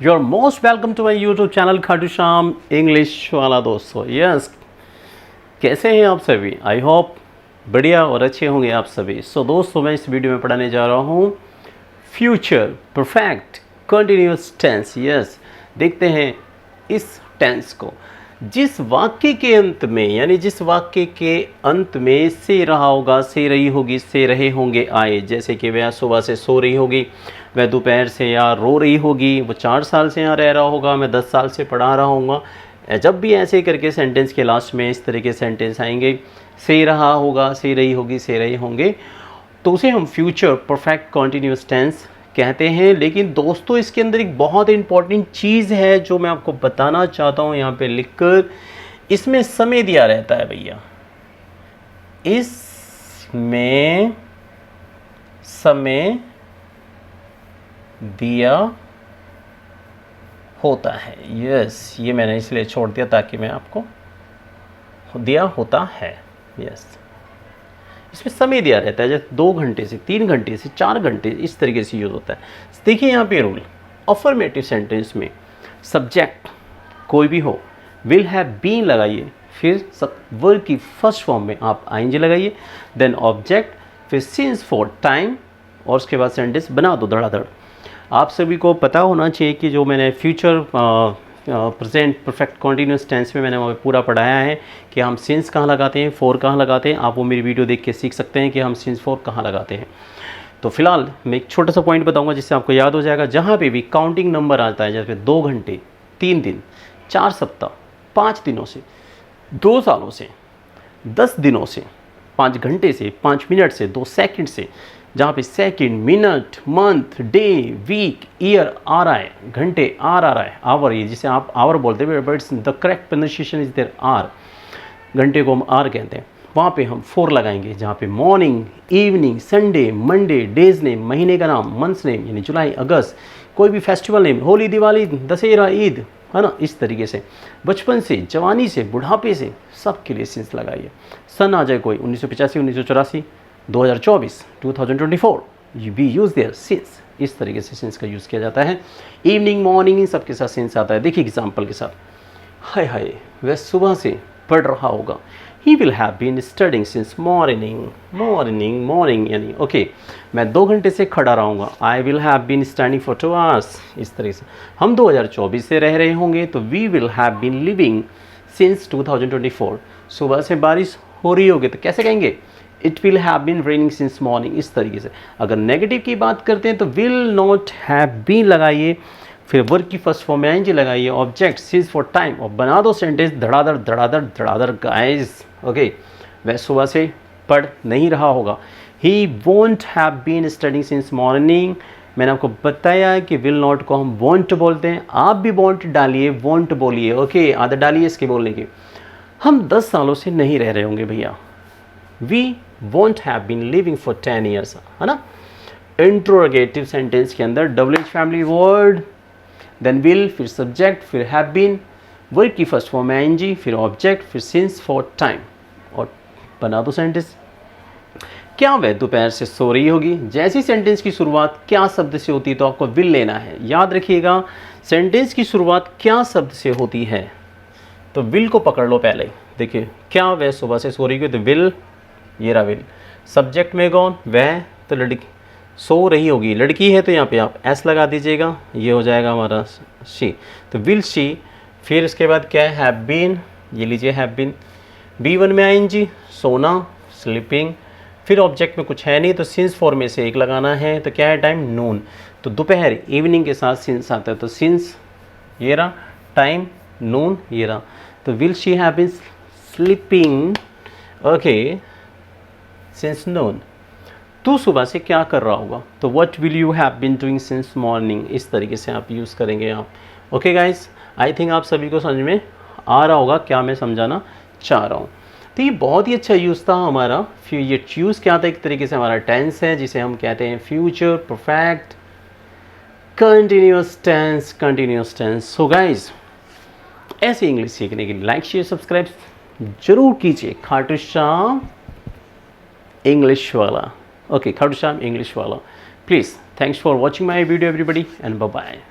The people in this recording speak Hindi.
You are most welcome to my YouTube channel Khatu Shyam English वाला दोस्तों। यस, कैसे हैं आप सभी? आई होप बढ़िया और अच्छे होंगे आप सभी। सो दोस्तों, मैं इस वीडियो में पढ़ाने जा रहा हूँ future perfect continuous tense. Yes, देखते हैं इस टेंस को जिस वाक्य के अंत में, यानी जिस वाक्य के अंत में से रहा होगा, से रही होगी, से रहे होंगे आए। जैसे कि वह सुबह से सो रही होगी, वह दोपहर से यहाँ रो रही होगी, वो 4 साल से यहाँ रह रहा होगा, मैं 10 साल से पढ़ा रहा हूँगा। जब भी ऐसे करके सेंटेंस के लास्ट में इस तरह के सेंटेंस आएंगे, से रहा होगा, से रही होगी, से रहे होंगे, तो उसे हम फ्यूचर परफेक्ट कंटिन्यूअस टेंस कहते हैं। लेकिन दोस्तों, इसके अंदर एक बहुत इंपॉर्टेंट चीज़ है जो मैं आपको बताना चाहता हूँ यहाँ पे लिखकर। इसमें समय दिया रहता है भैया, इसमें समय दिया होता है। यस, ये मैंने इसलिए छोड़ दिया ताकि मैं आपको दिया होता है। यस, इसमें समय दिया रहता है, जैसे 2 घंटे से 3 घंटे से 4 घंटे, इस तरीके से यूज़ होता है। देखिए यहाँ पे रूल, अफर्मेटिव सेंटेंस में सब्जेक्ट कोई भी हो, विल हैव बीन लगाइए, फिर वर्ब की फर्स्ट फॉर्म में आप आईएनजी लगाइए, देन ऑब्जेक्ट, फिर सिंस फॉर टाइम, और उसके बाद सेंटेंस बना दो धड़ाधड़। आप सभी को पता होना चाहिए कि जो मैंने future present perfect continuous tense में मैंने वहाँ पूरा पढ़ाया है कि हम सिंस कहाँ लगाते हैं, फॉर कहाँ लगाते हैं। आप वो मेरी वीडियो देख के सीख सकते हैं कि हम सिंस फॉर कहाँ लगाते हैं। तो फिलहाल मैं एक छोटा सा पॉइंट बताऊंगा जिससे आपको याद हो जाएगा। जहाँ पे भी काउंटिंग नंबर आता है, जैसे 2 घंटे, 3 दिन, 4 सप्ताह, 5 दिनों से, 2 सालों से, 10 दिनों से, 5 घंटे से, 5 मिनट से, 2 सेकंड से, जहाँ पे second, minute, month, day, week, year आ रहा है, घंटे आर आ रहा है, आवर, ये जिसे आप आवर बोलते हैं, but the correct pronunciation is there are, घंटे को हम आर कहते हैं। वहाँ पे हम 4 लगाएंगे, जहाँ पे morning, evening, Sunday, Monday, days name, महीने का नाम, मंथ्स नेम यानी जुलाई, अगस्त, कोई भी फेस्टिवल नेम, होली, दिवाली, दशहरा, ईद, है ना, इस तरीके से बचपन से, जवानी से, बुढ़ापे से, सब के लिए सिंस लगाइए। सन आ जाए कोई 1985, 1984, 2024, 2024, वी यूज़ देयर सिंस। इस तरीके से सिंस का यूज़ किया जाता है। इवनिंग, मॉर्निंग, इन सब के साथ सिंस आता है। देखिए एग्जाम्पल के साथ, हाय हाय वह सुबह से पढ़ रहा होगा, he will have been studying since morning, morning, morning यानी ओके, मैं 2 घंटे से खड़ा रहूँगा, I will have been standing for 2 hours. इस तरह से हम 2024 से रह रहे होंगे, तो we will have been living since 2024। सुबह से बारिश हो रही होगी तो कैसे कहेंगे? It will have been raining since morning. इस तरीके से अगर नेगेटिव की बात करते हैं तो विल नॉट हैव बीन लगाइए, फिर वर्ब की फर्स्ट फॉर्म में एनजी लगाइए, ऑब्जेक्ट सिंस फॉर टाइम, और बना दो सेंटेंस धड़ाधड़ धड़ाधड़ धड़ाधड़ गाइस। ओके, वह सुबह से पढ़ नहीं रहा होगा, he won't have been studying since morning. मैंने आपको बताया कि विल नॉट को हम वॉन्ट बोलते हैं, आप भी वॉन्ट डालिए, वॉन्ट बोलिए। ओके, आदत डालिए इसके बोलने की। हम 10 सालों से नहीं रह रहे होंगे भैया, we won't have been living for 10 years, है ना। इंट्रोगेटिव सेंटेंस के अंदर double H family word, then will, फिर सब्जेक्ट, फिर हैव बीन, वर्ब की फर्स्ट फॉर्म में आईएनजी, फिर ऑब्जेक्ट, फिर सिंस फॉर टाइम, और बना दो सेंटेंस। क्या वह दोपहर से सो रही होगी? जैसी सेंटेंस की शुरुआत क्या शब्द से होती है तो आपको विल लेना है। याद रखिएगा, सेंटेंस की शुरुआत क्या शब्द से होती है तो विल को पकड़ लो पहले। देखिए, क्या वह सुबह से सो रही होगी तो विल, ये रहा विल। सब्जेक्ट में कौन? वह, तो लड़की सो रही होगी, लड़की है तो यहाँ पे आप एस लगा दीजिएगा, ये हो जाएगा हमारा शी, तो विल शी। फिर इसके बाद क्या है? हैव बीन, ये लीजिए हैव बीन। B1 में आईएनजी, सोना, स्लीपिंग, फिर ऑब्जेक्ट में कुछ है नहीं तो सिंस फॉर में से एक लगाना है, तो क्या है? टाइम, नून, तो दोपहर, इवनिंग के साथ सिंस आता है, तो सिंस, ये रहा, टाइम, नून, ये रहा, तो will she have been sleeping, okay, since noon. तू सुबह से क्या कर रहा होगा तो what will you have been doing since morning. इस तरीके से आप यूज़ करेंगे आप। ओके गाइस, आई थिंक आप सभी को समझ में आ रहा होगा क्या मैं समझाना चाह रहा हूँ। तो ये बहुत ही अच्छा यूज़ था हमारा। ये यूज़ क्या था? एक तरीके से हमारा टेंस है जिसे हम कहते हैं future perfect continuous tense, continuous tense. So guys, ऐसे इंग्लिश सीखने के लिए लाइक शेयर सब्सक्राइब जरूर कीजिए। खाटू श्याम इंग्लिश वाला, okay, Khadusam English wala. Please, thanks for watching my video everybody, and bye bye.